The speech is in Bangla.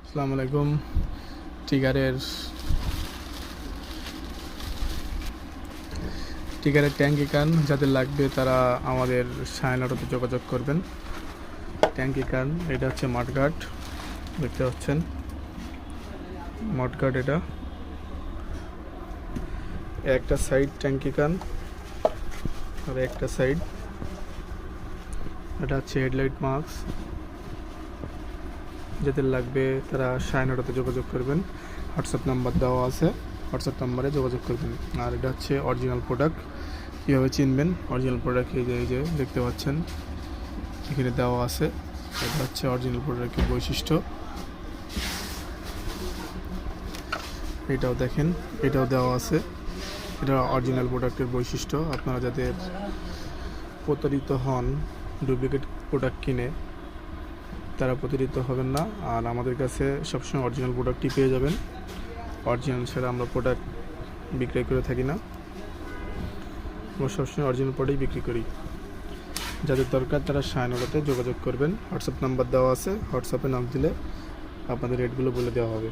আসসালামু আলাইকুম। টিগারের ট্যাঙ্কি কান যাদের লাগবে তারা আমাদের সায়ন অটোতে যোগাযোগ করবেন। ট্যাঙ্কি কান এটা হচ্ছে মাঠঘাট, দেখতে পাচ্ছেন মাঠঘাট। এটা একটা সাইড ট্যাঙ্কি কান আর একটা সাইড এটা হচ্ছে হেডলাইট মাস্ক। যাদের লাগবে তারা সায়ন অটোতে যোগাযোগ করবেন। হোয়াটসঅ্যাপ নাম্বার দেওয়া আছে, হোয়াটসঅ্যাপ নাম্বারে যোগাযোগ করবেন। আর এটা হচ্ছে অরিজিনাল প্রোডাক্ট। কীভাবে চিনবেন অরিজিনাল প্রোডাক্ট? এই যে দেখতে পাচ্ছেন এখানে দেওয়া আছে। এটা হচ্ছে অরিজিনাল প্রোডাক্টের বৈশিষ্ট্য। এটাও দেখেন, এটাও দেওয়া আছে। এটা অরিজিনাল প্রোডাক্টের বৈশিষ্ট্য। আপনারা যাদের প্রতারিত হন ডুপ্লিকেট প্রোডাক্ট কিনে, তারা প্রতারিত হবেন না। আর আমাদের কাছে সবসময় অরিজিনাল প্রোডাক্টই পেয়ে যাবেন। অরিজিনাল ছাড়া আমরা প্রোডাক্ট বিক্রয় করে থাকি না, আমরা সবসময় অরিজিনাল প্রোডাক্টই বিক্রি করি। যাদের দরকার তারা সায়ন অটোতে যোগাযোগ করবেন। হোয়াটসঅ্যাপ নাম্বার দেওয়া আছে, হোয়াটসঅ্যাপে নাম দিলে আপনাদের রেটগুলো বলে দেওয়া হবে।